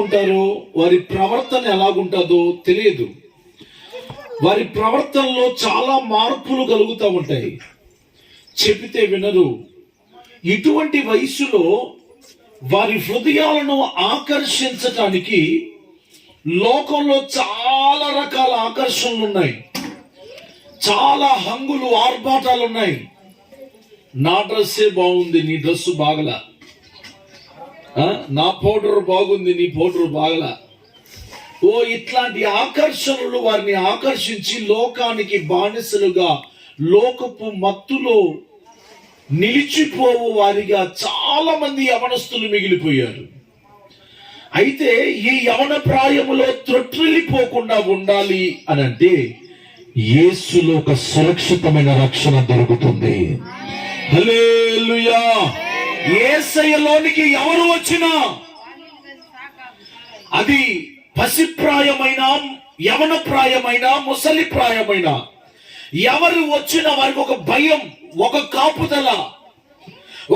ఉంటారు, వారి ప్రవర్తన ఎలాగుంటుందో తెలియదు. వారి ప్రవర్తనలో చాలా మార్పులు కలుగుతూ ఉంటాయి, చెబితే వినరు. ఇటువంటి వయసులో వారి హృదయాలను ఆకర్షించటానికి లోకంలో చాలా రకాల ఆకర్షణలు ఉన్నాయి, చాలా హంగులు ఆర్భాటాలు ఉన్నాయి. నా డ్రెస్సే బాగుంది, నీ డ్రెస్సు బాగలా. నా పౌడర్ బాగుంది, నీ పౌడర్ బాగలా. ఇట్లాంటి ఆకర్షణలు వారిని ఆకర్షించి లోకానికి బానిసలుగా లోకపు మత్తులో నిలిచిపోవు వారిగా చాలా మంది యవనస్తులు మిగిలిపోయారు. అయితే ఈ యవన ప్రాయములో త్రొట్టిల్లిపోకుండా ఉండాలి అని అంటే యేసులో ఒక సురక్షితమైన రక్షణ దొరుకుతుంది. హల్లెలూయా. యేసయ్యలోనికి ఎవరు వచ్చినా, అది పసిప్రాయమైన, యవన ప్రాయమైన, ముసలి ప్రాయమైన, ఎవరు వచ్చినా వారికి ఒక భయం, ఒక కాపుదల,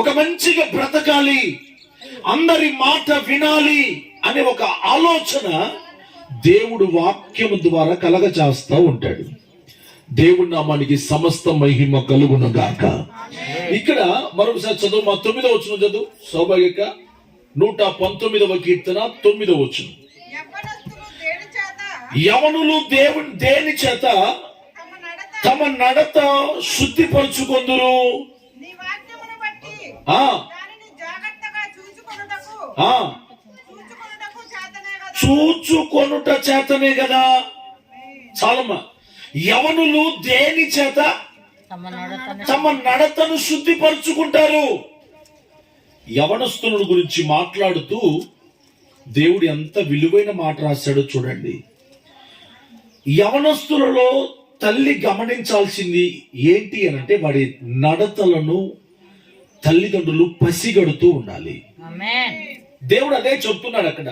ఒక మంచిగా బ్రతకాలి, అందరి మాట వినాలి అనే ఒక ఆలోచన దేవుడు వాక్యము ద్వారా కలగజేస్తా ఉంటాడు. దేవుడి నామానికి సమస్త మహిమ కలుగును గాక. ఇక్కడ మరొకసారి చదువు, మా 9వ వచనం చదువు సౌభాగ్యక. 119వ కీర్తన 9వ వచనం. యవనులు దేవుని దేని చేత తమ నడత శుద్ధిపరుచుకొందురు? చూచుకొనుట చేతనే కదా. చాలమ్మా. యవనులు దేని చేత తమ నడతను శుద్ధిపరుచుకుంటారు? యవనస్తుల గురించి మాట్లాడుతూ దేవుడు ఎంత విలువైన మాట రాశాడో చూడండి. యవనస్తులలో తల్లి గమనించాల్సింది ఏంటి అని అంటే వాడి నడతలను తల్లిదండ్రులు పసిగడుతూ ఉండాలి. దేవుడు అదే చెప్తున్నాడు అక్కడ.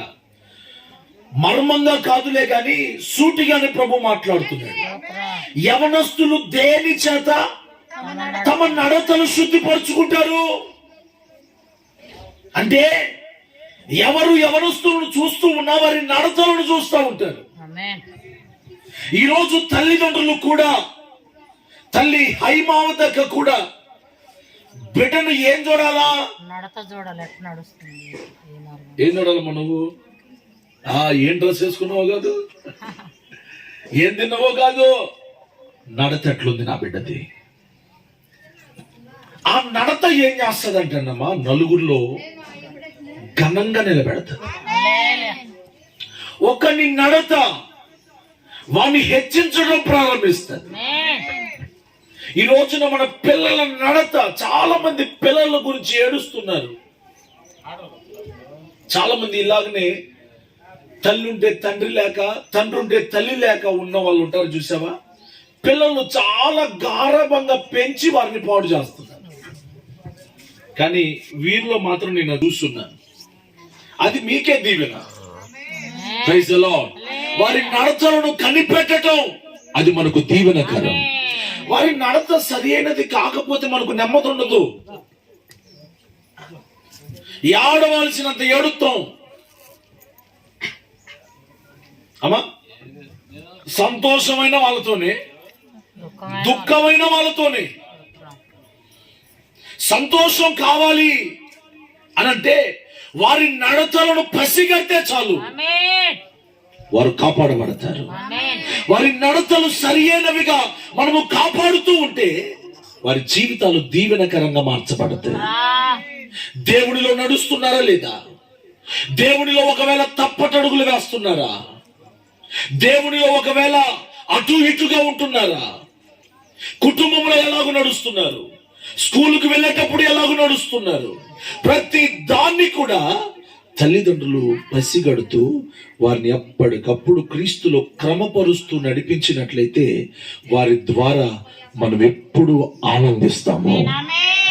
మర్మంగా కాదులే గాని సూటిగానే ప్రభు మాట్లాడుతున్నాడు. యవనస్తులు దేని చేత తమ నడతను శుద్ధిపరుచుకుంటారు అంటే, ఎవరు యవనస్తులను చూస్తూ ఉన్నా వారి నడతలను చూస్తూ ఉంటారు. ఈరోజు తల్లిదండ్రులు కూడా, తల్లి హైమావతక కూడా బిడ్డను ఏం చూడాలా? నడత చూడాలి. ఎట్లా నడుస్తుంది, ఏం చూడాలమ్మా? నువ్వు ఏం డ్రెస్ వేసుకున్నావో కాదు, ఏం తిన్నావో కాదు, నడత ఎట్లుంది నా బిడ్డది. ఆ నడత ఏం చేస్తుందంటేనమ్మా, నలుగురిలో ఘనంగా నిలబెడతా. ఒకని నడత వాణ్ణి హెచ్చించడం ప్రారంభిస్తుంది. ఈ రోజున మన పిల్లల నడత, చాలా మంది పిల్లల గురించి ఏడుస్తున్నారు. చాలా మంది ఇలాగనే తల్లి ఉంటే తండ్రి లేక, తండ్రి ఉంటే తల్లి లేక ఉన్న వాళ్ళు ఉంటారు చూసావా. పిల్లలు చాలా గారభంగా పెంచి వారిని పాడు చేస్తున్నారు. కానీ వీరిలో మాత్రం నేను చూస్తున్నాను, అది మీకే దీవెన. Praise the lord. వారి నడతలను కనిపెట్టడం అది మనకు దీవెనకరం. వారి నడత సరి అయినది కాకపోతే మనకు నెమ్మది ఉండదు. ఏడవలసినంత ఏడుతాం అమ్మా. సంతోషమైన వాళ్ళతోనే, దుఃఖమైన వాళ్ళతోనే. సంతోషం కావాలి అనంటే వారి నడతలను పసిగడితే చాలు, వారు కాపాడబడతారు. వారి నడతలు సరి అయినవిగా మనము కాపాడుతూ ఉంటే వారి జీవితాలు దీవెనకరంగా మార్చబడతాయి. దేవుడిలో నడుస్తున్నారా లేదా? దేవుడిలో ఒకవేళ తప్పటడుగులు వేస్తున్నారా? దేవుడిలో ఒకవేళ అటు ఇటుగా ఉంటున్నారా? కుటుంబంలో ఎలాగో నడుస్తున్నారు? స్కూలుకు వెళ్ళేటప్పుడు ఎలాగో నడుస్తున్నారు? ప్రతి దాన్ని కూడా తల్లిదండ్రులు పసిగడుతూ వారిని ఎప్పటికప్పుడు క్రీస్తులో క్రమపరుస్తూ నడిపించినట్లయితే వారి ద్వారా మనం ఎప్పుడు ఆనందిస్తాము.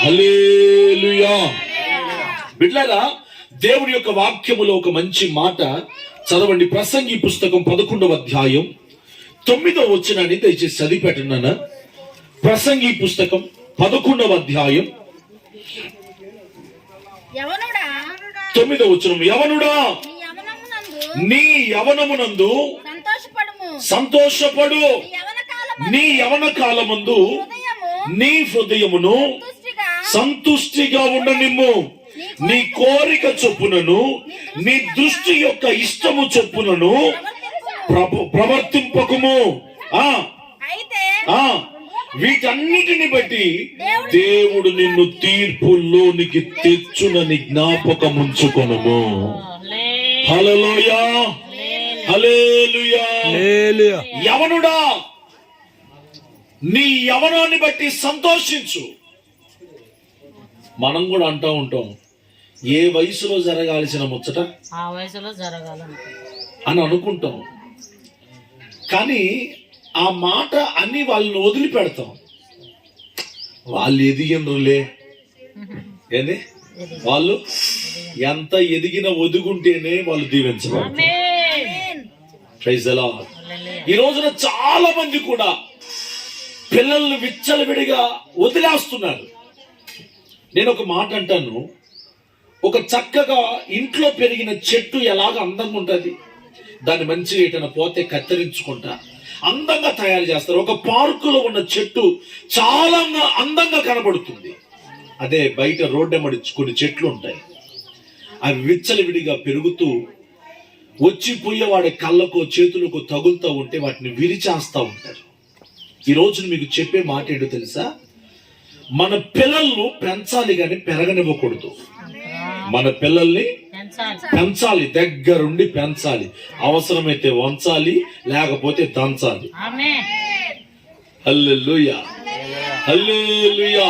హల్లెలూయా. బిడ్డలారా, దేవుని యొక్క వాక్యములో ఒక మంచి మాట చదవండి. ప్రసంగి పుస్తకం 11వ అధ్యాయం 9వ వచనాన్ని దయచేసి చదివిపెట్టండి. ప్రసంగి పుస్తకం 11వ అధ్యాయం 9వ వచనం. యవనుడా నీ యవనమునందు సంతోషపడుము. సంతోషపడు. నీ యవ్వన కాలమందు నీ యవన కాలమందు హృదయము నీ హృదయమును సంతుష్టిగా సంతుష్టిగా ఉండనిమ్ము. నీ కోరిక చొప్పునను నీ దృష్టి యొక్క ఇష్టము చొప్పునను ప్రవర్తింపకుము. ఆ అయితే ఆ వీటన్నిటిని బట్టి దేవుడు నిన్ను తీర్పులోనికి తెచ్చునని జ్ఞాపకముంచుకొనుము. హల్లెలూయా, హల్లెలూయా. యవనుడా, నీ యవనాన్ని బట్టి సంతోషించు. మనం కూడా అంటూ ఉంటాం, ఏ వయసులో జరగాల్సిన ముచ్చట ఆ వయసులో అని అనుకుంటాం. కానీ ఆ మాట అన్ని వాళ్ళని వదిలిపెడతాం. వాళ్ళు ఎదిగినరులే, ఏంది వాళ్ళు ఎంత ఎదిగిన ఒదుగుంటేనే వాళ్ళు దీవించబడతారు. Praise the lord. ఈ రోజున చాలా మంది కూడా పిల్లల్ని విచ్చలవిడిగా వదిలేస్తున్నారు. నేను ఒక మాట అంటాను, ఒక చక్కగా ఇంట్లో పెరిగిన చెట్టు ఎలాగ అందంగా ఉంటుంది, దాన్ని మంచిగా ఎటైనా పోతే కత్తిరించుకుంటా అందంగా తయారు చేస్తారు. ఒక పార్కులో ఉన్న చెట్టు చాలా అందంగా కనబడుతుంది. అదే బయట రోడ్డెమ్మడి కొన్ని చెట్లు ఉంటాయి, అవి విచ్చలవిడిగా పెరుగుతూ వచ్చిపోయేవాడి కళ్ళకు చేతులకు తగులుతూ ఉంటే వాటిని విరిచేస్తూ ఉంటారు. ఈ రోజు మీకు చెప్పే మాట ఏంటో తెలుసా? మన పిల్లలను పెంచాలి కానీ పెరగనివ్వకూడదు. మన పిల్లల్ని పెంచాలి, దగ్గరుండి పెంచాలి. అవసరమైతే వంచాలి, లేకపోతే దంచాలి. హల్లెలూయా, హల్లెలూయా.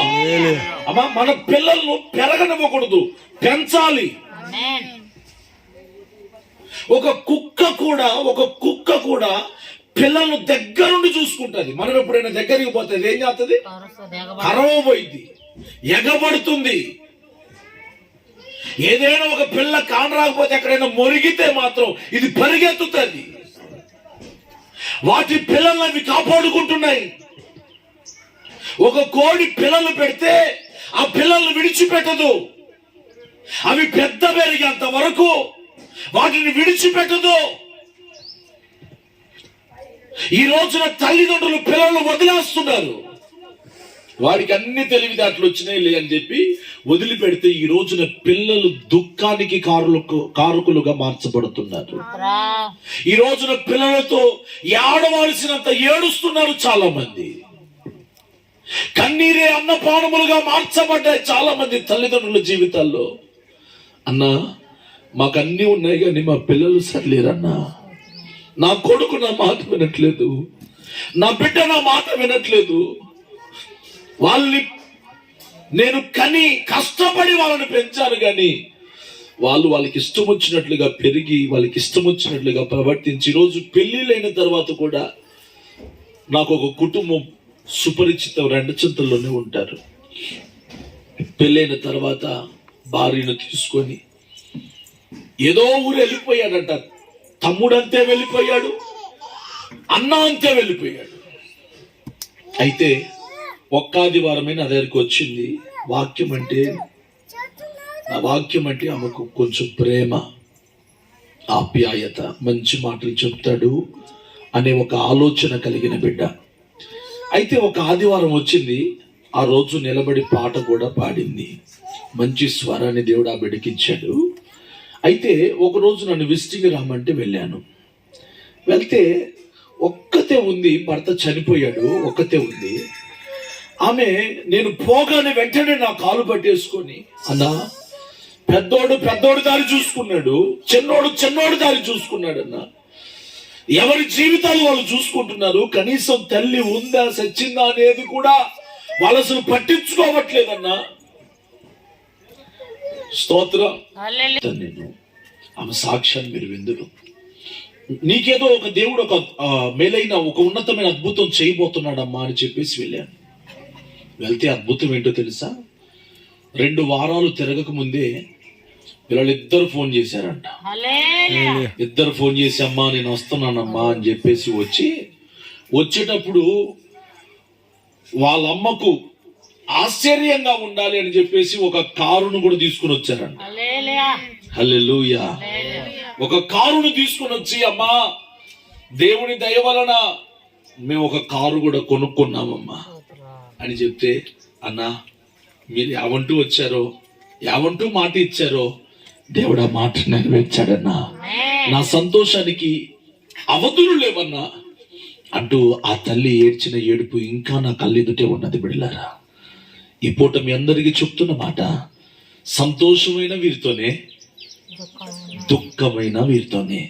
అమ్మా, మన పిల్లలను పెరగనివ్వకూడదు, పెంచాలి. ఒక కుక్క కూడా పిల్లలను దగ్గరుండి చూసుకుంటుంది. మనం ఎప్పుడైనా దగ్గరికి పోతే ఏం చేస్తుంది? కరవబోయింది, ఎగబడుతుంది. ఏదైనా ఒక పిల్ల కానరాకపోతే ఎక్కడైనా మొరిగితే మాత్రం ఇది పరిగెత్తుతుంది. వాటి పిల్లల్ని అవి కాపాడుకుంటున్నాయి. ఒక కోడి పిల్లలు పెడితే ఆ పిల్లల్ని విడిచిపెట్టదు. అవి పెద్ద పెరిగేంత వరకు వాటిని విడిచిపెట్టదు. ఈ రోజున తల్లిదండ్రులు పిల్లలు వదిలేస్తున్నారు. వాడికి అన్ని తెలివితేటలు వచ్చినాయి అని చెప్పి వదిలిపెడితే ఈ రోజున పిల్లలు దుఃఖానికి కారకులుగా మార్చబడుతున్నారు. ఈ రోజున పిల్లలతో ఏడవలసినంత ఏడుస్తున్నారు చాలా మంది. కన్నీరే అన్నపానములుగా మార్చబడ్డాయి చాలా మంది తల్లిదండ్రుల జీవితాల్లో. అన్నా, మాకు అన్ని ఉన్నాయి కానీ మా పిల్లలు సరిలేరన్నా. నా కొడుకు నా మాట వినట్లేదు, నా బిడ్డ నా మాట వినట్లేదు. వాళ్ళని నేను కష్టపడి వాళ్ళని పెంచాను కానీ వాళ్ళకి ఇష్టం వచ్చినట్లుగా పెరిగి వాళ్ళకి ఇష్టం వచ్చినట్లుగా ప్రవర్తించి ఈరోజు పెళ్లిళ్ళైన తర్వాత కూడా నాకు ఒక కుటుంబం సుపరిచితం రెండచింతల్లోనే ఉంటారు. పెళ్ళైన తర్వాత భార్యను తీసుకొని ఏదో ఊరు వెళ్ళిపోయాడంట. తమ్ముడంతే వెళ్ళిపోయాడు, అన్న అంతే వెళ్ళిపోయాడు. అయితే ఒక్క ఆదివారమే నా దగ్గరికి వచ్చింది. వాక్యం అంటే ఆమెకు కొంచెం ప్రేమ, ఆప్యాయత, మంచి మాటలు చెప్తాడు అనే ఒక ఆలోచన కలిగిన బిడ్డ. అయితే ఒక ఆదివారం వచ్చింది. ఆ రోజు నిలబడి పాట కూడా పాడింది. మంచి స్వరాన్ని దేవుడు ఆ బిడ్డకి ఇచ్చాడు. అయితే ఒకరోజు నన్ను విజిటింగ్ రమ్మంటే వెళ్ళాను. వెళ్తే ఒక్కతే ఉంది, భర్త చనిపోయాడు, ఒక్కతే ఉంది. ఆమె నేను పోగానే వెంటనే నా కాలు పట్టేసుకొని, అన్నా, పెద్దోడు దారి చూసుకున్నాడు, చిన్నోడు దారి చూసుకున్నాడు అన్నా. ఎవరి జీవితాలు వాళ్ళు చూసుకుంటున్నారు. కనీసం తల్లి ఉందా సచ్చిందా అనేది కూడా వాళ్ళు అసలు పట్టించుకోవట్లేదన్నా. స్తోత్రం. నేను ఆమె సాక్ష్యాన్ని మీరు విందురు. నీకేదో ఒక దేవుడు ఒక మేలైన ఒక ఉన్నతమైన అద్భుతం చేయబోతున్నాడమ్మా అని చెప్పేసి వెళ్ళాను. వెళ్తే అద్భుతం ఏంటో తెలుసా? 2 వారాలు తిరగక ముందే పిల్లలిద్దరు ఫోన్ చేశారంట. ఇద్దరు ఫోన్ చేసి, అమ్మా నేను వస్తున్నానమ్మా అని చెప్పేసి వచ్చేటప్పుడు వాళ్ళ అమ్మకు ఆశ్చర్యంగా ఉండాలి అని చెప్పేసి ఒక కారును కూడా తీసుకుని వచ్చారంట. హల్లెలూయా. ఒక కారును తీసుకుని వచ్చి, అమ్మా దేవుని దయ వలన మేము ఒక కారు కూడా కొనుక్కున్నామమ్మా అని చెప్తే, అన్నా మీరు యావంటూ వచ్చారో, యావంటూ మాట ఇచ్చారో దేవుడు ఆ మాట నెరవేర్చాడన్నా, నా సంతోషానికి అవధులు లేవన్నా అంటూ ఆ తల్లి ఏడ్చిన ఏడుపు ఇంకా నా కళ్ళెదుటే ఉన్నది. బిడ్డలారా, ఈ పూట మీ అందరికీ చెప్తున్న మాట, సంతోషమైన వీరితోనే దుఃఖమైన వీరితోనే.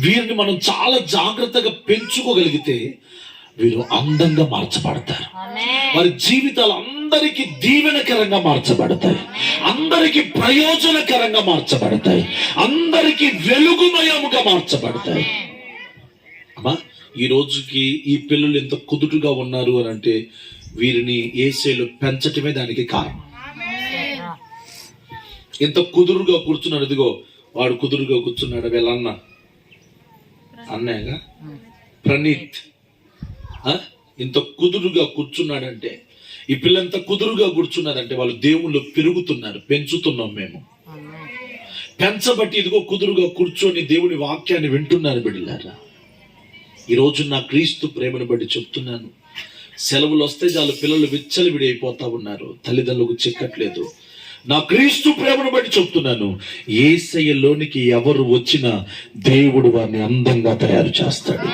వీరిని మనం చాలా జాగ్రత్తగా పెంచుకోగలిగితే వీరు అందంగా మార్చబడతారు. వారి జీవితాలు అందరికీ దీవెనకరంగా మార్చబడతాయి, అందరికీ ప్రయోజనకరంగా మార్చబడతాయి, అందరికీ వెలుగుమయముగా మార్చబడతాయి. అమ్మా, ఈ రోజుకి ఈ పిల్లలు ఎంత కుదుటుగా ఉన్నారు అని అంటే వీరిని యేసేలు పెంచటమే దానికి కారణం. ఎంత కుదురుగా కూర్చున్నాడు. ఇదిగో వాడు కుదురుగా కూర్చున్నాడు. వీళ్ళన్న అన్నయ్యగా ప్రణీత్ ఇంత కుదురుగా కూర్చున్నాడంటే, ఈ పిల్లంత కుదురుగా కూర్చున్నారంటే వాళ్ళు దేవుళ్ళు పెరుగుతున్నారు, పెంచుతున్నాం మేము. పెంచబట్టి ఇదిగో కుదురుగా కూర్చొని దేవుని వాక్యాన్ని వింటున్నారు. బిడ్డలారా, ఈరోజు నా క్రీస్తు ప్రేమను బట్టి చెప్తున్నాను, సెలవులు వస్తే చాలు పిల్లలు విచ్చలవిడి అయిపోతా ఉన్నారు, తల్లిదండ్రులకు చిక్కట్లేదు. నా క్రీస్తు ప్రేమను బట్టి చెప్తున్నాను, యేసయ్యలోనికి ఎవరు వచ్చినా దేవుడు వారిని అందంగా తయారు చేస్తాడు.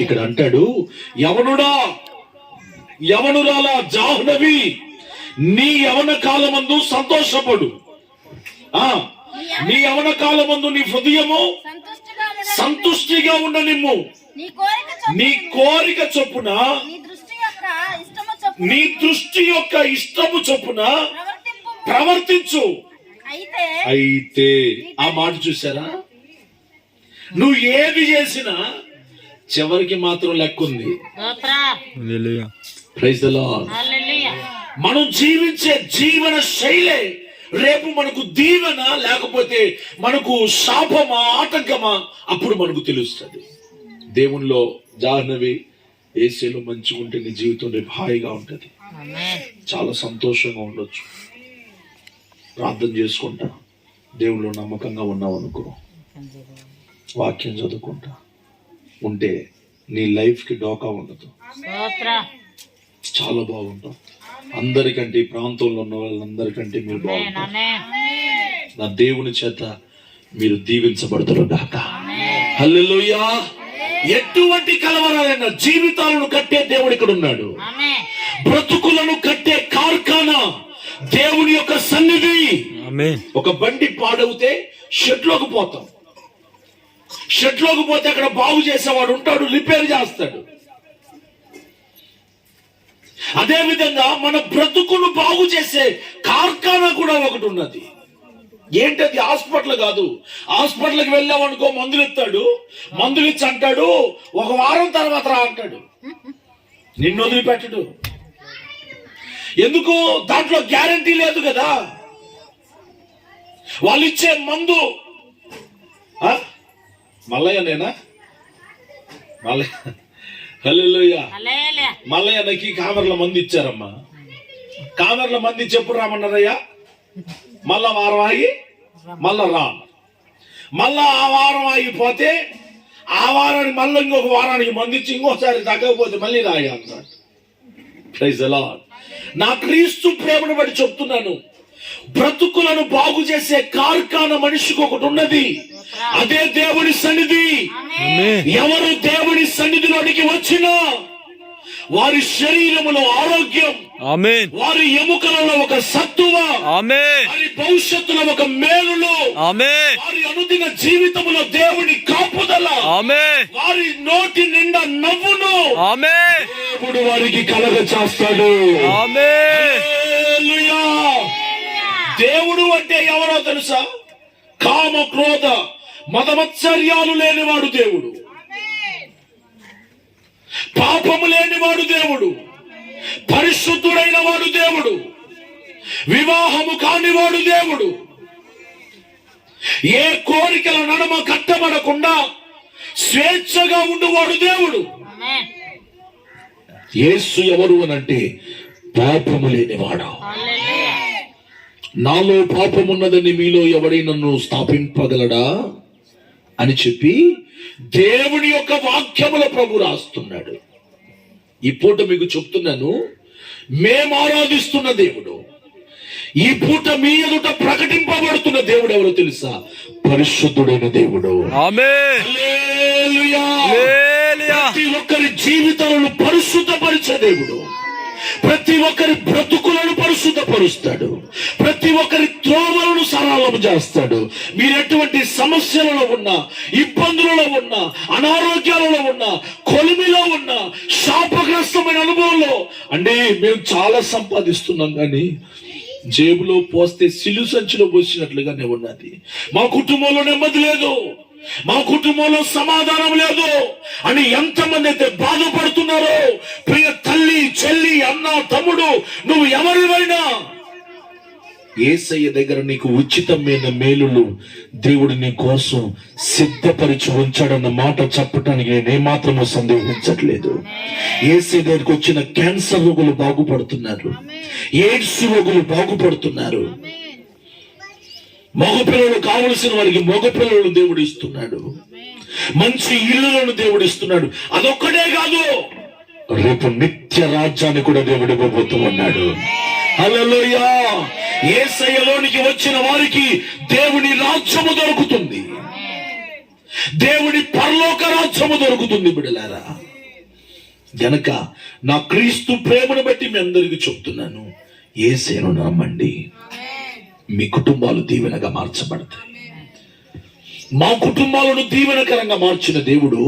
ఇక్కడ అంటాడు, యవనుడా యవనురాలా జాహ్నవి, నీ యవన కాలమందు సంతోషపడు. నీ యవన కాలమందు నీ హృదయము సంతుష్టిగా ఉండనిమ్ము. నీ కోరిక చొప్పున, నీ దృష్టి యొక్క ఇష్టము చొప్పున ప్రవర్తించు. అయితే ఆ మాట చూసారా, నువ్వు ఏది చేసినా చివరికి మాత్రం లెక్క ఉంది. Praise the Lord. మనం జీవించే జీవన శైలే రేపు మనకు దీవెన లేకపోతే మనకు శాపమా ఆటంకమా అప్పుడు మనకు తెలుస్తుంది. దేవునిలో జాహ్నవి యేసేలో మంచిగా ఉంటే నీ జీవితం రేపు హాయిగా ఉంటుంది, చాలా సంతోషంగా ఉండొచ్చు. ప్రార్థన చేసుకుంటా, దేవునిలో నమ్మకంగా ఉన్నావు అనుకో, వాక్యం చదువుకుంటా ఉంటే నీ లైఫ్కి డోకా ఉండదు, చాలా బాగుంటాం. అందరికంటే ఈ ప్రాంతంలో ఉన్న వాళ్ళందరికంటే మీరు బాగుంటారు. నా దేవుని చేత మీరు దీవించబడతారు గాక. హల్లెలూయా. ఎటువంటి కలవరాలైనా జీవితాలను కట్టే దేవుడు ఇక్కడ ఉన్నాడు. బ్రతుకులను కట్టే కార్ఖానా దేవుని యొక్క సన్నిధి. ఒక బండి పాడవుతే షెడ్లోకి పోతాం, షెడ్లోకి పోతే అక్కడ బాగు చేసేవాడు ఉంటాడు, రిపేర్ చేస్తాడు. అదే విధంగా మన బ్రతుకును బాగు చేసే కార్ఖానా కూడా ఒకటి ఉన్నది. ఏంటది? హాస్పిటల్ కాదు. హాస్పిటల్కి వెళ్ళామనుకో మందులు ఇస్తాడు, మందులు ఇచ్చి అంటాడు ఒక వారం తర్వాత రా అంటాడు, నిన్ను వదిలిపెట్టడు. ఎందుకు? దాంట్లో గ్యారంటీ లేదు కదా. వాళ్ళు ఇచ్చే మందు మల్లయ్యనేనా? హల్లెలూయా. మల్లయ్యకి కామెర్ల మంది ఇచ్చారమ్మా. కామెర్ల మంది చెప్పుడు రామన్నారయ్యా, మళ్ళా వారం ఆగి మళ్ళా రా. మళ్ళా ఆ వారం ఆగిపోతే ఆ వారానికి మళ్ళీ ఇంకొక వారానికి మంది ఇచ్చి ఇంకోసారి తగ్గకపోతే మళ్ళీ రాయి అన్నాడు. Praise the Lord. నా క్రీస్తు ప్రేమను బట్టి చెప్తున్నాను, బ్రతుకులను బాగు చేసే కార్ఖానా మనిషికి ఒకటి ఉన్నది, అదే దేవుని సన్నిధి. ఎవరు దేవుని సన్నిధిలోనికి వచ్చినా వారి శరీరములో ఆరోగ్యం, వారి ఎముకలలో ఒక సత్తువ, వారి భవిష్యత్తులో ఒక మేలులు, వారి అనుదిన జీవితంలో దేవుని కాపుదల, వారి నోటి నిండా నవ్వును దేవుడు వారికి కలగ చేస్తాడు. దేవుడు అంటే ఎవరో తెలుసా? కామ క్రోధ మదమత్సర్యాలు లేనివాడు దేవుడు, పాపము లేనివాడు దేవుడు, పరిశుద్ధుడైన వాడు దేవుడు, వివాహము కానివాడు దేవుడు, ఏ కోరికల నడుమ కట్టబడకుండా స్వేచ్ఛగా ఉండువాడు దేవుడు. యేసు ఎవరు అనంటే పాపము లేనివాడు. నాలో పాపమున్నదని మీలో ఎవడైనా నన్ను స్థాపింపగలడా? అని చెప్పి దేవుని యొక్క వాక్యముల ప్రభు రాస్తున్నాడు. ఈ పూట మీకు చెప్తున్నాను, మేము ఆరాధిస్తున్న దేవుడు, ఈ పూట మీ ఎదుట ప్రకటింపబడుతున్న దేవుడు ఎవరో తెలుసా? పరిశుద్ధుడైన దేవుడు. ఆమేన్. హల్లెలూయా. హల్లెలూయా. ప్రతి ఒక్కరి జీవితాలను పరిశుద్ధపరిచే దేవుడు. ప్రతి ఒక్కరి బ్రతుకులను పరిశుద్ధపరుస్తాడు. ప్రతి ఒక్కరి త్రోవలను సరళం చేస్తాడు. మీరు ఎటువంటి సమస్యలలో ఉన్నా, ఇబ్బందులలో ఉన్నా, అనారోగ్యాలలో ఉన్నా, కొలిమిలో ఉన్నా, శాపగ్రస్తమైన అనుభవంలో, అంటే మేము చాలా సంపాదిస్తున్నాం కానీ జేబులో పోస్తే సిలు సంచిలో పోసినట్లుగానే ఉన్నది. మా కుటుంబంలో నెమ్మది లేదు, మా కుటుంబంలో సమాధానం లేదు అని ఎంతమంది అయితే బాధపడుతున్నారో, ప్రియ తల్లి, చెల్లి, అన్న, తమ్ముడు, నువ్వు ఎవరివైనా యేసయ్య దగ్గర నీకు ఉచితమైన మేలులు దేవుడు నీ కోసం సిద్ధపరిచి ఉంచాడన్న మాట చెప్పటానికి నేనేమాత్రమూ సందేహించట్లేదు. యేసయ్య దగ్గరికి వచ్చిన క్యాన్సర్ రోగులు బాగుపడుతున్నారు, ఎయిడ్స్ రోగులు బాగుపడుతున్నారు, మగపిల్లలు కావలసిన వారికి మగపిల్లలను దేవుడు ఇస్తున్నాడు, మంచి ఇళ్లను దేవుడు ఇస్తున్నాడు. అదొక్కటే కాదు, రేపు నిత్య రాజ్యాన్ని కూడా దేవుడు ఇవ్వబోతూ ఉన్నాడు. హల్లెలూయా. యేసయ్యలోనికి వచ్చిన వారికి దేవుని రాజ్యము దొరుకుతుంది, దేవుని పరలోక రాజ్యము దొరుకుతుంది బిడ్డలారా. గనక నా క్రీస్తు ప్రేమను బట్టి మీ అందరికీ చెప్తున్నాను, యేసయ్యను నమ్మండి, మీ కుటుంబాలు దీవెనగా మార్చబడతాయి. మా కుటుంబాలను దీవెనకరంగా మార్చిన దేవుడు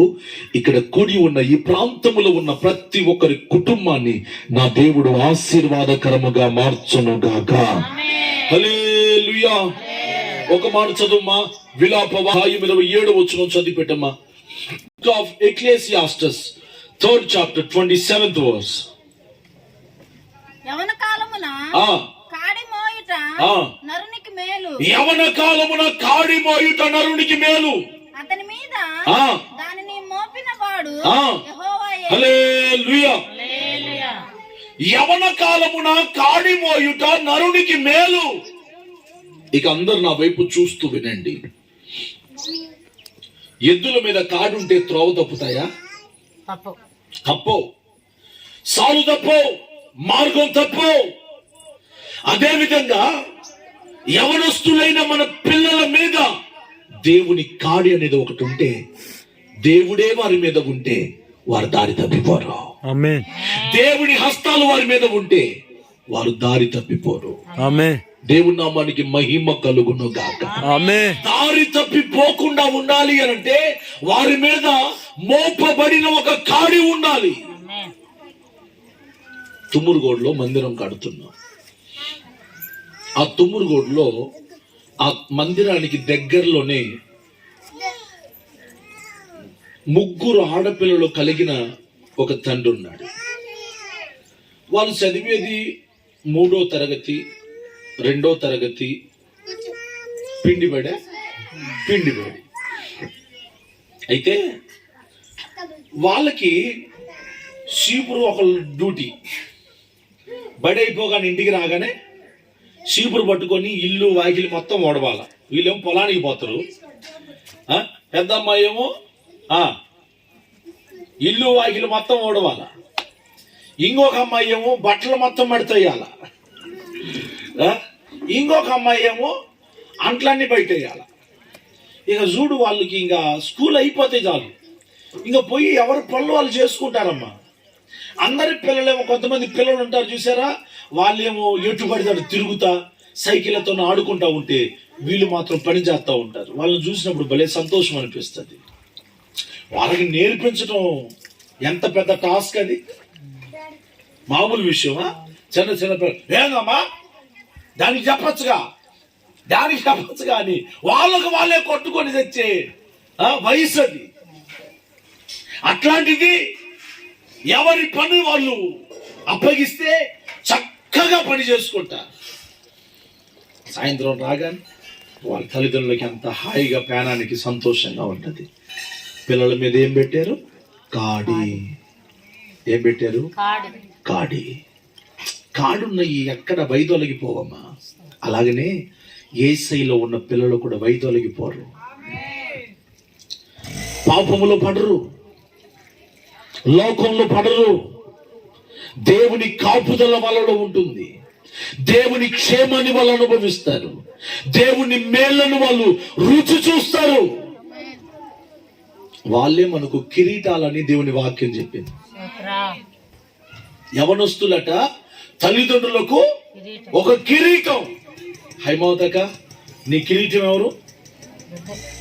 ఇక్కడ కూడి ఉన్న ఈ ప్రాంతములో ఉన్న ప్రతి ఒక్కరి కుటుంబాన్ని నా దేవుడు ఆశీర్వాదకరముగా మార్చునుగాక. హల్లెలూయా. ఒక మాట చదువుమా, విలాప 27 చదివి పెట్టమ్మా. Of Ecclesiastes 3rd chapter 27th verse. యవన కాలమున కాడి మోయుట నరునికి మేలు. యవన కాలమున కాడి మోయుట నరునికి మేలు. అతని మీద దానిని మోపిన వాడు యెహోవాయే. హల్లెలూయా. యవన కాలమున కాడి మోయుట నరునికి మేలు. ఇక అందరు నా వైపు చూస్తూ వినండి. ఎద్దుల మీద కాడుంటే త్రోవ తప్పుతాయా? తప్పో. సాలు తప్పో, మార్గం తప్పో. అదేవిధంగా యవనస్తులైన మన పిల్లల మీద దేవుని కాడి అనేది ఒకటి ఉంటే, దేవుడే వారి మీద ఉంటే వారు దారి తప్పిపోరు. ఆమేన్. దేవుని హస్తాలు వారి మీద ఉంటే వారు దారి తప్పిపోరు. ఆమేన్. దేవుని నామానికి మహిమ కలుగును గాక. ఆమేన్. దారి తప్పిపోకుండా ఉండాలి అనంటే వారి మీద మోపబడిన ఒక కాడి ఉండాలి. తుమ్మురుగోడ్లో మందిరం కడుతున్నాం. ఆ తుమ్మురుగోడ్లో ఆ మందిరానికి దగ్గరలోనే 3 ఆడపిల్లలు కలిగిన ఒక తండ్రి ఉన్నాడు. వాళ్ళు చదివేది 3వ తరగతి, 2వ తరగతి, పిండిబడి. అయితే వాళ్ళకి చీపురు ఒక డ్యూటీ. బడి అయిపోగానే ఇంటికి రాగానే చీపురు పట్టుకొని ఇల్లు వాకిలి మొత్తం ఓడవాల. వీళ్ళేమో పొలానికి పోతారు. పెద్ద అమ్మాయి ఏమో ఇల్లు వాకిలి మొత్తం ఓడవాల. ఇంకొక అమ్మాయి ఏమో బట్టలు మొత్తం మడతయ్యాల. ఇంకొక అమ్మాయి ఏమో అంట్లన్నీ బయట వేయాల. ఇక చూడు, వాళ్ళకి ఇంకా స్కూల్ అయిపోతే చాలు, ఇంకా పోయి ఎవరి పనులు వాళ్ళు చేసుకుంటారమ్మా. అందరి పిల్లలేమో, కొంతమంది పిల్లలు ఉంటారు చూసారా, వాళ్ళేమో ఎటు పడితే తిరుగుతా సైకిళ్లతో ఆడుకుంటా ఉంటే వీళ్ళు మాత్రం పని చేస్తూ ఉంటారు. వాళ్ళని చూసినప్పుడు భలే సంతోషం అనిపిస్తుంది. వాళ్ళకి నేర్పించడం ఎంత పెద్ద టాస్క్ అది, మామూలు విషయమా? చిన్న చిన్న పిల్లలు ఏందమ్మా దానికి చెప్పచ్చుగా అని వాళ్ళకు వాళ్ళే కొట్టుకొని తెచ్చే వయసు అది. అట్లాంటిది ఎవరి పని వాళ్ళు అప్పగిస్తే చక్కగా పని చేసుకుంటారు. సాయంత్రం రాగానే వాళ్ళ తల్లిదండ్రులకి అంత హాయిగా పేనానికి సంతోషంగా ఉంటుంది. పిల్లల మీద ఏం పెట్టారు? కాడి. ఏం పెట్టారు? కాడి. కాడున్నవి ఎక్కడ వైదొలగిపోవమ్మా. అలాగనే యేసయ్యలో ఉన్న పిల్లలు కూడా వైదొలగిపోరు. పాపములో పడరు, లోకంలో పడరు. దేవుని కాపుదల వలలో ఉంటుంది. దేవుని క్షేమాన్ని వాళ్ళు అనుభవిస్తారు. దేవుని మేళ్లను వాళ్ళు రుచి చూస్తారు. వాళ్ళే మనకు కిరీటాలని దేవుని వాక్యం చెప్పింది. యవనస్తులట తల్లిదండ్రులకు ఒక కిరీటం. హైమవతక నీ కిరీటం ఎవరు?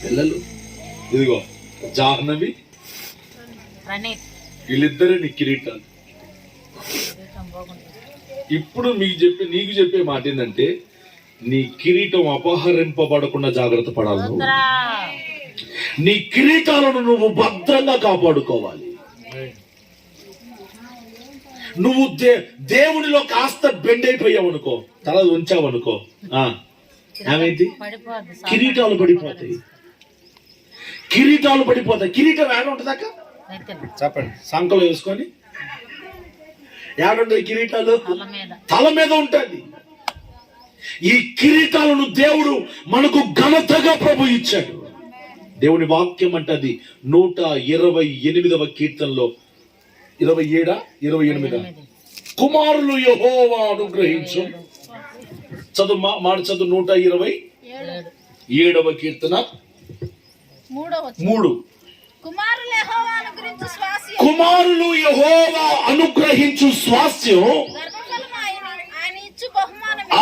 పిల్లలు. ఇదిగో జాహ్నవి, వీళ్ళిద్దరే నీ కిరీటాలు. ఇప్పుడు నీకు చెప్పే మాట ఏంటంటే, నీ కిరీటం అపహరింపబడకుండా జాగ్రత్త పడాలి. నీ కిరీటాలను నువ్వు భద్రంగా కాపాడుకోవాలి. నువ్వు దేవునిలో కాస్త బెండ్ అయిపోయావు అనుకో, తల ఉంచావు అనుకో, ఏమైంది? కిరీటాలు పడిపోతాయి. కిరీటాలు పడిపోతాయి. కిరీటం ఏడ ఉంటుందాక చెప్పండి. సంకలో వేసుకొని ఏడుంటాయి కిరీటాలు? తల మీద ఉంటుంది. ఈ కిరీటాలను దేవుడు మనకు ఘనతగా ప్రభు ఇచ్చాడు. దేవుని వాక్యం అంటది 128వ కీర్తనలో 27, 28 కుమారులు యెహోవా అనుగ్రహించు. చదువు మాట చదువు. 127వ కీర్తన 3. కుమారులు యెహోవా అనుగ్రహించు స్వాస్థ్యం,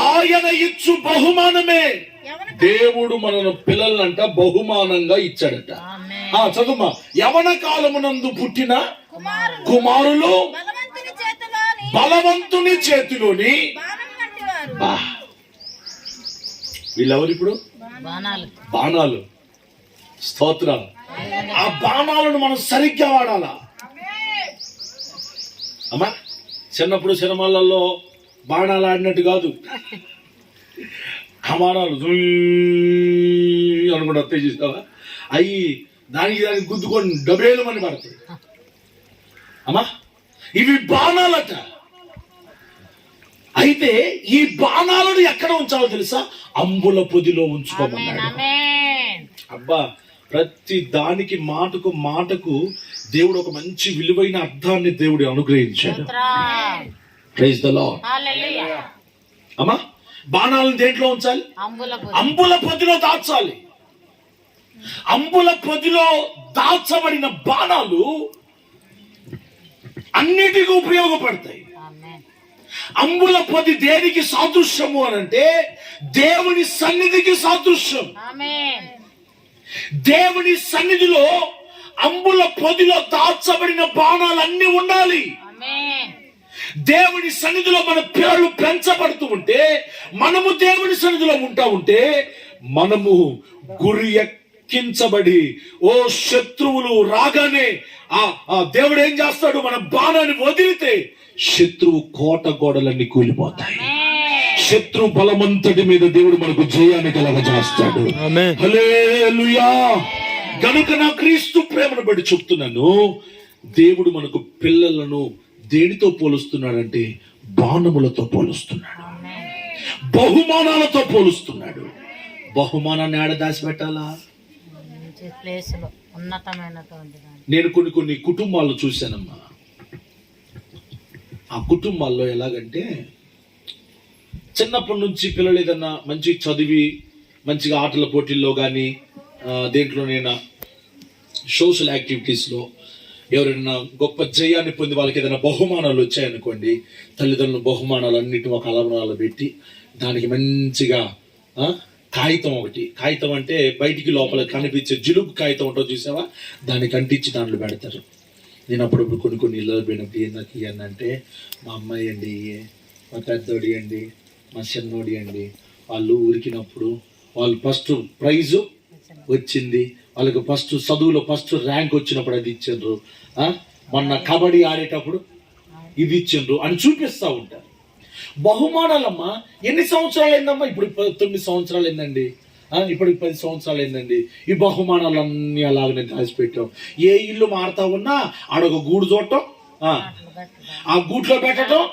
ఆయన ఇచ్చు బహుమానమే. దేవుడు మన పిల్లలంట బహుమానంగా ఇచ్చాడట. చదువుమా. యవన కాలమునందు పుట్టిన కుమారులు బలవంతుని చేతిలోని. వీళ్ళెవరు ఇప్పుడు? బాణాలు. స్తోత్రాలు. ఆ బాణాలను మనం సరిగ్గా వాడాలా. అమ్మా, చిన్నప్పుడు సినిమాలలో బాణాలు ఆడినట్టు కాదు. ఆ బాణాలు అనుకుంటా వస్తాయి, చూసావా? అవి దానికి గుద్దుకొని డబేలు అని పడతాయి. అమ్మా, ఇవి బాణాలట. అయితే ఈ బాణాలను ఎక్కడ ఉంచాలో తెలుసా? అంబుల పొదిలో ఉంచుకోమన్నాడు. అబ్బా, ప్రతి దానికి మాటకు దేవుడు ఒక మంచి విలువైన అర్థాన్ని దేవుడు అనుగ్రహించాడు. Praise the Lord. అమ్మా, బాణాలను దేంట్లో ఉంచాలి? అంబుల పొదిలో దాచాలి. అంబుల పొదిలో దాచబడిన బాణాలు అన్నిటికీ ఉపయోగపడతాయి. అంబుల పొది దేనికి సాదృశ్యము అనంటే దేవుని సన్నిధికి సాదృశ్యం. దేవుని సన్నిధిలో అంబుల పొదిలో దాచబడిన బాణాలన్నీ ఉండాలి. దేవుని సన్నిధిలో మన పిల్లలు పెంచబడుతూ ఉంటే, మనము దేవుని సన్నిధిలో ఉంటా ఉంటే, మనము గురి ఎక్కించబడి ఓ శత్రువులు రాగానే ఆ దేవుడు ఏం చేస్తాడు? మన బాణాన్ని వదిలితే శత్రువు కోట గోడలన్నీ కూలిపోతాయి. శత్రు బలమంతటి మీద దేవుడు మనకు జయాన్ని కలగజేస్తాడు. హల్లెలూయా. గనుక నా క్రీస్తు ప్రేమను బట్టి చెప్తున్నాను, దేవుడు మనకు పిల్లలను దేనితో పోలుస్తున్నాడంటే బాణములతో పోలుస్తున్నాడు, బహుమానాలతో పోలుస్తున్నాడు. బహుమానాన్ని ఆడ దాచిపెట్టాలా? నేను కొన్ని కుటుంబాలు చూశానమ్మా. ఆ కుటుంబాల్లో ఎలాగంటే, చిన్నప్పటి నుంచి పిల్లలు ఏదన్నా మంచి చదివి మంచిగా ఆటల పోటీల్లో కానీ దేంట్లోనైనా సోషల్ యాక్టివిటీస్లో ఎవరైనా గొప్ప జయాన్ని పొంది వాళ్ళకి ఏదైనా బహుమానాలు వచ్చాయనుకోండి, తల్లిదండ్రులు బహుమానాలు అన్నిటి ఒక అలవరాలు పెట్టి దానికి మంచిగా కాగితం ఒకటి, కాగితం అంటే బయటికి లోపల కనిపించే జిలుగు కాగితం ఉంటుంది చూసావా, దానికి అంటించి దాంట్లో పెడతారు. నేను అప్పుడప్పుడు కొన్ని ఇళ్ళలో పోయినప్పుడు ఏంటంటే ఇవన్నంటే, మా అమ్మాయి అండి, మా పెద్దోడి అండి, మా చిన్నోడి అండి, వాళ్ళు ఉరికినప్పుడు వాళ్ళు ఫస్ట్ ప్రైజు వచ్చింది, వాళ్ళకి ఫస్ట్ చదువులో ఫస్ట్ ర్యాంక్ వచ్చినప్పుడు అది ఇచ్చిండ్రు, మొన్న కబడ్డీ ఆడేటప్పుడు ఇది ఇచ్చిండ్రు అని చూపిస్తూ ఉంటారు. బహుమానాలమ్మా. ఎన్ని సంవత్సరాలు అయిందమ్మా? ఇప్పుడు 9 సంవత్సరాలు అయిందండి, ఇప్పుడు 10 సంవత్సరాలు అయిందండి. ఈ బహుమానాలన్నీ అలాగనే దాచిపెట్టాం. ఏ ఇల్లు మారుతా ఉన్నా ఆడొక గూడు చూడటం, ఆ గూట్లో పెట్టడం,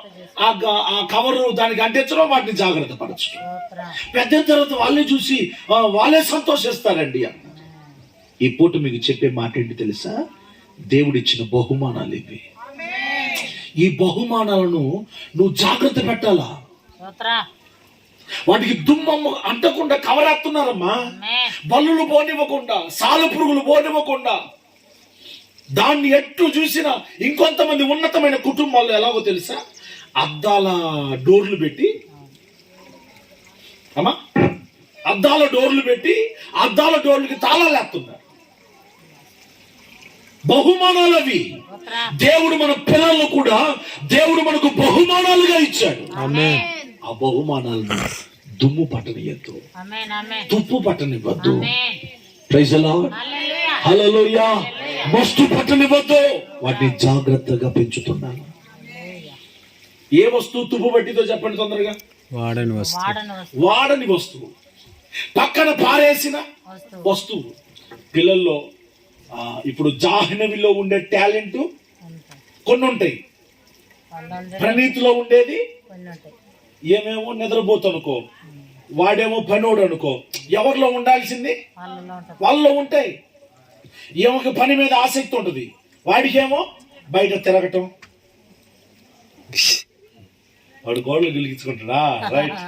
ఆ కవరు దానికి అంటించడం, వాటిని జాగ్రత్త పరచడం. పెద్ద తర్వాత వాళ్ళే చూసి వాళ్ళే సంతోషిస్తారండి. ఈ పూట మీకు చెప్పే మాట ఏంటి తెలుసా? దేవుడిచ్చిన బహుమానాలు ఇవి. ఈ బహుమానాలను నువ్వు జాగ్రత్త పెట్టాలా. వాటికి దుమ్మమ్మ అంటకుండా కవరేస్తున్నారమ్మా. బల్లులు పోనివ్వకుండా, సాలు పురుగులు పోనివ్వకుండా. దాన్ని ఎట్లు చూసినా ఇంకొంతమంది ఉన్నతమైన కుటుంబాల్లో ఎలాగో తెలుసా, అద్దాల డోర్లు పెట్టి అమ్మా, అద్దాల డోర్లు పెట్టి అద్దాల డోర్లకి తాళాలు వేస్తున్నారు. బహుమానాలు అవి. దేవుడు మన పిల్లలను కూడా దేవుడు మనకు బహుమానాలుగా ఇచ్చాడు. ఆ బహుమానాలను దుమ్ము పట్టనియద్దు, తుప్పు పట్టనివ్వద్దు. ప్రైజ్ ది లార్డ్, హల్లెలూయా. మస్తు పట్టనివ్వద్దు. వాటిని జాగ్రత్తగా పెంచుతున్నాను. ఏ వస్తువు తుప్పు పట్టిదో చెప్పండి తొందరగా. వాడని వస్తువు, పక్కన పారేసిన వస్తువు. పిల్లల్లో ఇప్పుడు జాహ్నవిలో ఉండే టాలెంట్ కొన్ని ఉంటాయి, ప్రణీతిలో ఉండేది ఏమేమో నిద్రపోతనుకో, వాడేమో పనోడు అనుకో. ఎవరిలో ఉండాల్సింది వాళ్ళలో ఉంటాయి. ఏమొక పని మీద ఆసక్తి ఉంటుంది, వాడికేమో బయట తిరగటం, వాడు గోడలు గిలిగించుకుంటాడా. రైట్,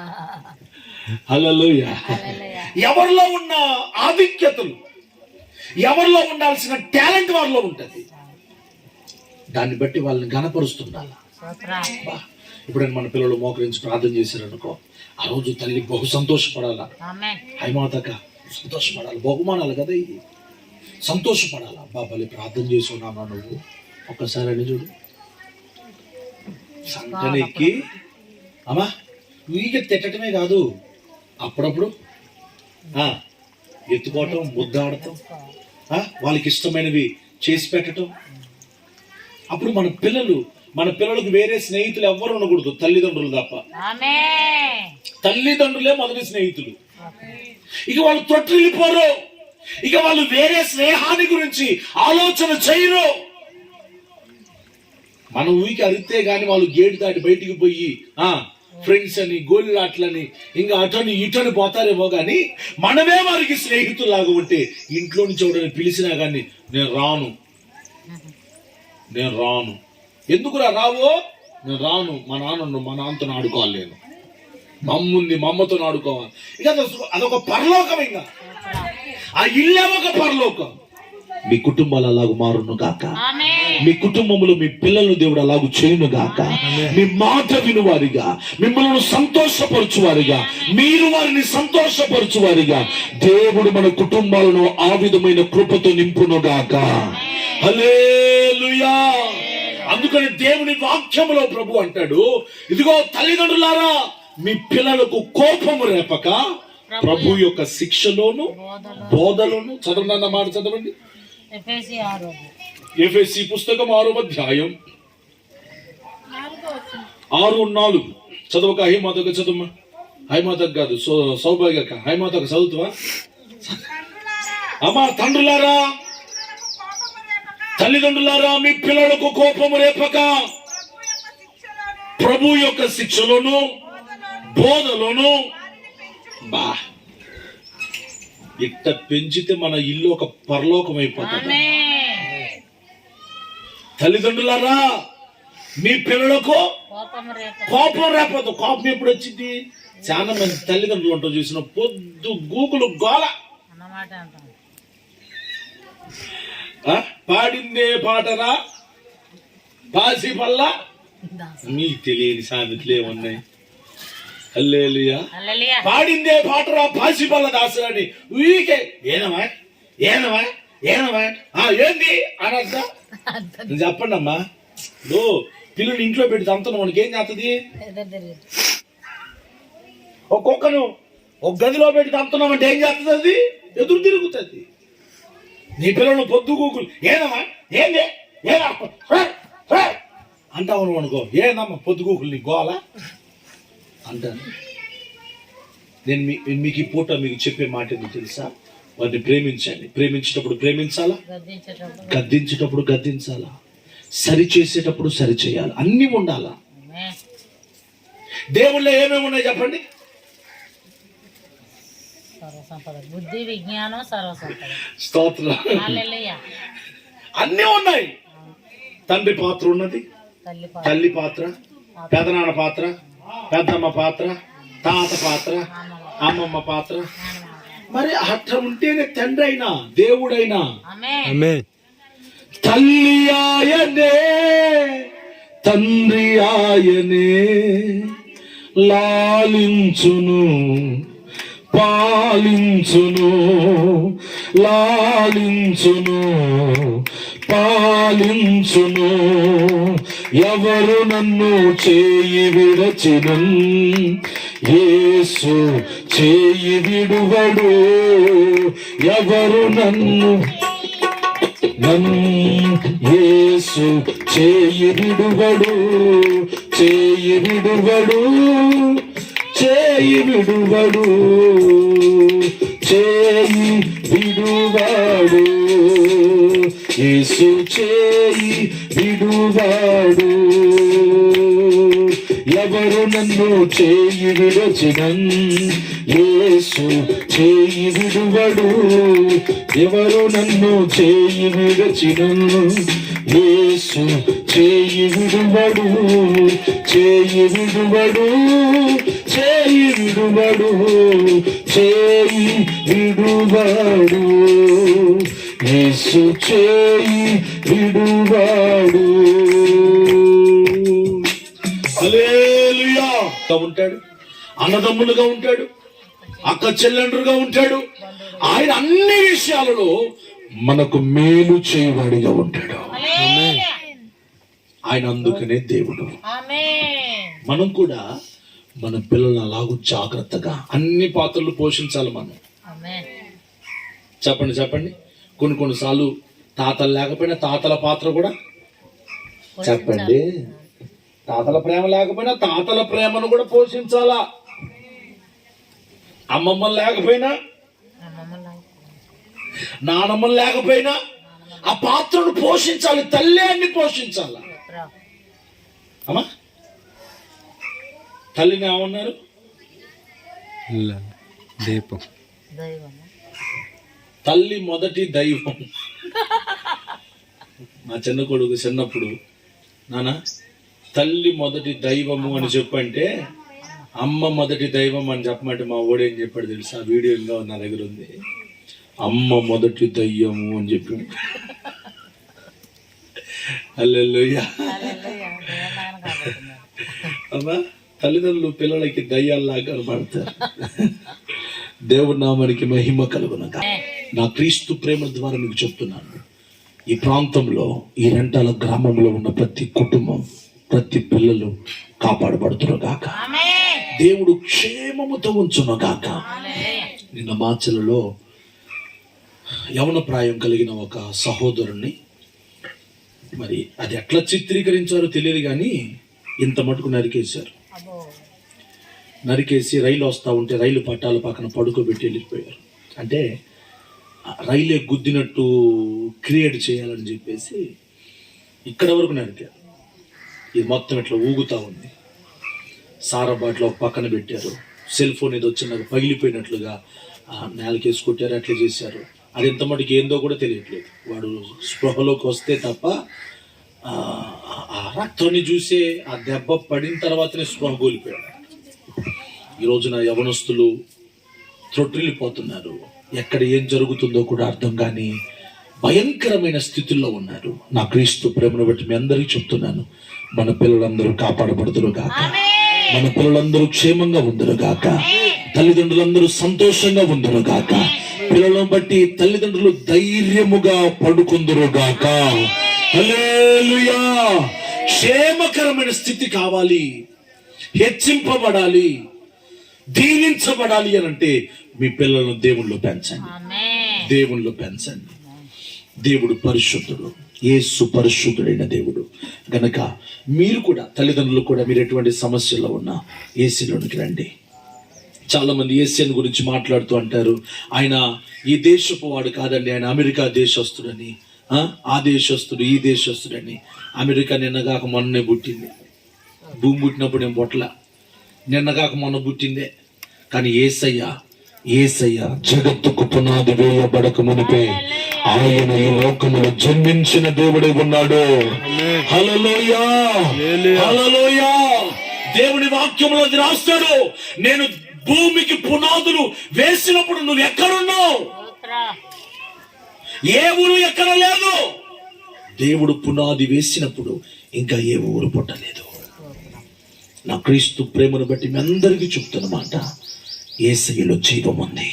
హల్లెలూయా. ఎవరిలో ఉన్న ఆధిక్యతలు, ఎవరిలో ఉండాల్సిన టాలెంట్ వారిలో ఉంటుంది. దాన్ని బట్టి వాళ్ళని ఘనపరుస్తుండాలి. ఇప్పుడు మన పిల్లలు మోకరించి ప్రార్థన చేశారనుకో, ఆ రోజు తల్లి బహు సంతోషపడాలా. హైమాతక సంతోషపడాలి. బహుమానాలు కదా ఇవి, సంతోషపడాలా. బాబాలి ప్రార్థన చేసి ఉన్నామా నువ్వు ఒక్కసారి అని చూడు. సంకనెక్కి అమ్మా వీకి తిట్టడమే కాదు, అప్పుడప్పుడు ఎత్తుకోవటం, ముద్దాడటం, వాళ్ళకి ఇష్టమైనవి చేసి పెట్టడం. అప్పుడు మన పిల్లలకు వేరే స్నేహితులు ఎవ్వరు ఉండకూడదు, తల్లిదండ్రులు తప్ప. తల్లిదండ్రులే మొదటి స్నేహితులు. ఇక వాళ్ళు తొట్టిల్లిపోరు, ఇక వాళ్ళు వేరే స్నేహాన్ని గురించి ఆలోచన చేయరు. మన ఊరికి అరిస్తే గాని వాళ్ళు గేటు దాటి బయటికి పోయి ఫ్రెండ్స్ అని, గోళ్ళాట్లని, ఇంకా అటని ఇటని పోతారేమో గాని మనమే వారికి స్నేహితులాగా ఉంటే ఇంట్లో నుంచి ఎవడని పిలిచినా గాని నేను రాను. ఎందుకురా రావో? నేను రాను. మా నాన్నతో ఆడుకోవాలి, నేను మమ్ముంది మమ్మతో ఆడుకోవాలి. ఇక అదొక పరలోకం. ఇంకా ఆ ఇల్లే ఒక పరలోకం. మీ కుటుంబాలు అలాగూ మారును గాక. మీ కుటుంబంలో మీ పిల్లలను దేవుడు అలాగూ చేయును గాక. మీ మాట వినువారిగా, మిమ్మల్ని సంతోషపరచువారిగా, మీరు వారిని సంతోషపరచువారిగా దేవుడు మన కుటుంబాలను ఆ విధమైన కృపతో నింపును గాక. హల్లెలూయా. అందుకని దేవుని వాక్యములో ప్రభు అంటాడు, ఇదిగో తల్లిదండ్రులారా, మీ పిల్లలకు కోపము రేపక ప్రభు యొక్క శిక్షలోను బోధలోను. చదవండి అన్న మాట, చదవండి. ఎఫెసీ పుస్తకం 6వ అధ్యాయం 6:4 చదవక. హైమాతక చదువు. హైమాతక కాదు, సౌభాగ్యక. హైమాతక చదువుతావా అమ్మా? తండ్రులారా, తల్లిదండ్రులారా, మీ పిల్లలకు కోపము రేపక ప్రభు యొక్క శిక్షలోను బోధలోను. ఇట్ట పెంచితే మన ఇల్లు ఒక పరలోకం అయిపోతుంది. తల్లిదండ్రులారా, మీ పిల్లలకు కోపం రేపదు. కోపం ఎప్పుడు వచ్చింది? చాలా మంది తల్లిదండ్రులు ఉంటారు చూసిన, పొద్దు గూకులు గోల. పాడిందే పాటరా బాసి పల్ల. మీకు తెలియని సామెతలు ఏమున్నాయి? హల్లెలూయా. పాడిందే పాటరా బాసి పల్ల దాసులని ఊరికే ఏనమా ఏంది అనర్థం. చెప్పండి అమ్మా. పిల్లలు ఇంట్లో పెట్టి తంతున్నాం, మనకి ఏం చేస్తుంది? ఒక్కొక్కను ఒక గదిలో పెట్టి తంతున్నాం అంటే ఏం చేస్తుంది? అది ఎదురు తిరుగుతుంది. నీ పిల్లలు పొద్దు కూకులు ఏనమ్మా ఏంది అంటావు అనుకో, ఏందమ్మా పొద్దు కూకులు నీ గోల అంటాను. నేను మీకు ఈ పూట మీకు చెప్పే మాట ఎందుకు తెలుసా? వారిని ప్రేమించండి. ప్రేమించేటప్పుడు ప్రేమించాలా, గద్దించేటప్పుడు గద్దించాలా, సరి చేసేటప్పుడు సరి చేయాలి. అన్ని ఉండాలా. దేవుళ్ళో ఏమేమి ఉన్నాయి చెప్పండి? సర్వసంపద, బుద్ధి విజ్ఞానం సర్వసంపద. స్తోత్రం. హల్లెలూయా. అన్నీ ఉన్నాయి. తండ్రి పాత్ర ఉన్నది, తల్లి పాత్ర, పెదనాన్న పాత్ర, పెద్దమ్మ పాత్ర, తాత పాత్ర, అమ్మమ్మ పాత్ర. మరి అట్లా ఉంటేనే తండ్రి అయినా దేవుడైనా. ఆమేన్. తల్లి ఆయనే తండ్రి ఆయనే, లాలించును పాలించును, లాలించును పాలించును. ఎవరు నన్ను చేయి విడచిను, యేసు చేయి విడువడు. ఎవరు నన్ను యేసు చేయి విడువడు, చేయి విడువడు, చేయి విడువడు, చేయి విడువడు. యేసు చేయి విడువడు. ఎవరు నన్ను చేయి విడచిన, యేసు చేయి విడువడు. ఎవరు నన్ను చేయి విడచిన, యేసు చేయి విడువడు, చేయి విడువడు, చేయి విడువడు, చేయి విడువడు. యేసు చేయి విడువడు. హల్లెలూయా. ఉంటాడు, అన్నదమ్ములుగా ఉంటాడు, అక్క చెల్లెండ్రుగా ఉంటాడు. ఆయన అన్ని విషయాలలో మనకు మేలు చేయవాడిగా ఉంటాడు. ఆయన అందుకనే దేవుడు. మనం కూడా మన పిల్లలను అలాగూ జాగ్రత్తగా అన్ని పాత్రలు పోషించాలి మనం. చెప్పండి చెప్పండి. కొన్నిసార్లు తాతలు లేకపోయినా తాతల పాత్ర కూడా చెప్పండి. తాతల ప్రేమ లేకపోయినా తాతల ప్రేమను కూడా పోషించాలా. అమ్మమ్మలు లేకపోయినా నానమ్మలు లేకపోయినా ఆ పాత్రను పోషించాలి. తల్లి అన్ని పోషించాలా. అమ్మా తల్లిని ఏమన్నారు? దీపం. తల్లి మొదటి దైవం. నా చిన్న కొడుకు చిన్నప్పుడు నాన్న తల్లి మొదటి దైవము అని చెప్పంటే అమ్మ మొదటి దైవం అని చెప్పమంటే మా ఓడు ఏం చెప్పాడు తెలుసా? వీడియో ఇంకా నా దగ్గర ఉంది. అమ్మ మొదటి దయ్యము అని చెప్పి. హల్లెలూయా. అమ్మా తల్లిదండ్రులు పిల్లలకి దయ్యాల్లాగా కనబడతారు. దేవుడి నామానికి మహిమ కలుగునక. నా క్రీస్తు ప్రేమ ద్వారా మీకు చెప్తున్నాను, ఈ ప్రాంతంలో ఈ రెంటాల గ్రామంలో ఉన్న ప్రతి కుటుంబం ప్రతి పిల్లలు కాపాడబడుతున్నారు గాక. దేవుడు క్షేమముతో ఉంచును గాక. నిన్న మాచలలో యవన ప్రాయం కలిగిన ఒక సహోదరుణ్ణి, మరి అది ఎట్లా చిత్రీకరించారో తెలియదు కానీ ఇంత మటుకు నరికేశారు. నరికేసి రైలు వస్తూ ఉంటే రైలు పట్టాల పక్కన పడుకోబెట్టి వెళ్ళిపోయారు. అంటే రైలే గుద్దినట్టు క్రియేట్ చేయాలని చెప్పేసి ఇక్కడ వరకు నరికారు. ఇది మొత్తం ఇట్లా ఊగుతూ ఉంది. సారా బాటిల్ ఒక పక్కన పెట్టారు. సెల్ ఫోన్ ఏదో చిన్నగా పగిలిపోయినట్లుగా నేలకేసి కొట్టారు. అట్లా చేశారు. అది ఎంత మటుకు ఏందో కూడా తెలియట్లేదు. వాడు స్పృహలోకి వస్తే తప్ప ఆ రక్తాన్ని చూసే ఆ దెబ్బ పడిన తర్వాతనే స్పృహ కోల్పోయాడు. ఈ రోజున యవనస్తులు త్రొట్టిల్లిపోతున్నారు. ఎక్కడ ఏం జరుగుతుందో కూడా అర్థం కాని భయంకరమైన స్థితిలో ఉన్నారు. నా క్రీస్తు ప్రేమను బట్టి మీ అందరికీ చెప్తున్నాను, మన పిల్లలందరూ కాపాడబడుతురు గాక. మన పిల్లలందరూ క్షేమంగా ఉందరు గాక. తల్లిదండ్రులందరూ సంతోషంగా ఉందరు గాక. పిల్లలను బట్టి తల్లిదండ్రులు ధైర్యముగా పడుకుందరు గాక. హల్లెలూయా. క్షేమకరమైన స్థితి కావాలి, హెచ్చింపబడాలి, దీవించబడాలి అని అంటే మీ పిల్లలను దేవుళ్ళు పెంచండి. దేవుళ్ళు పెంచండి. దేవుడు పరిశుద్ధుడు, యేసు పరిశుద్ధుడైన దేవుడు గనక మీరు కూడా తల్లిదండ్రులు కూడా మీరు ఎటువంటి సమస్యలో ఉన్నా యేసులోనికి రండి. చాలా మంది యేసుని గురించి మాట్లాడుతూ అంటారు, ఆయన ఈ దేశపు వాడు కాదండి, ఆయన అమెరికా దేశస్తుడని, ఆ దేశస్తుడు ఈ దేశస్తుడని. అమెరికా నిన్నగాక మొన్నే పుట్టింది. భూమి పుట్టినప్పుడు నేను పొట్ల, నిన్నగాక మొన్న పుట్టిందే. కానీ యేసయ్య యేసయ్య జగత్తుకు పునాది వేయబడక మునిపే ఆయన ఈ లోకములో జన్మించిన దేవుడే ఉన్నాడు. హల్లెలూయా, హల్లెలూయా. దేవుని వాక్యంలో రాస్తాడు, నేను భూమికి పునాదులు వేసినప్పుడు నువ్వు ఎక్కడున్నావు? ఏ ఊరు ఎక్కడ లేదు. దేవుడు పునాది వేసినప్పుడు ఇంకా ఏ ఊరు పుట్టలేదు. నా క్రీస్తు ప్రేమను బట్టి మీ అందరికీ చెప్తున్నమాట, యేసయ్యలో జీవం ఉంది,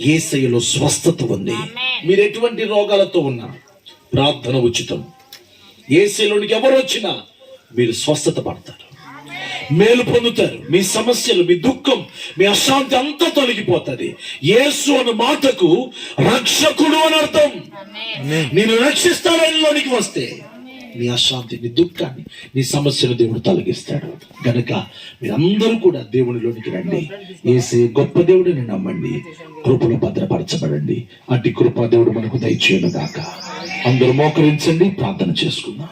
యేసయ్యలో స్వస్థత ఉంది. మీరు ఎటువంటి రోగాలతో ఉన్నా ప్రార్థన ఉచితం. యేసయ్యలోనికి ఎవరు వచ్చినా మీరు స్వస్థత పడతారు, మేలు పొందుతారు. మీ సమస్యలు, మీ దుఃఖం, మీ అశాంతి అంతా తొలగిపోతుంది. యేసు అన్న మాటకు రక్షకుడు అని అర్థం. నేను రక్షిస్తాను ఆయనలోనికి వస్తే నీ అశాంతి, నీ దుఃఖాన్ని, నీ సమస్యను దేవుడు తొలగిస్తాడు. గనక మీరందరూ కూడా దేవునిలోనికి రండి. యేసే గొప్ప దేవుడిని నమ్మండి, కృపలో భద్రపరచబడండి. అట్టి కృప దేవుడు మనకు దయచేయను గాక. అందరూ మోకరించండి, ప్రార్థన చేసుకుందాం.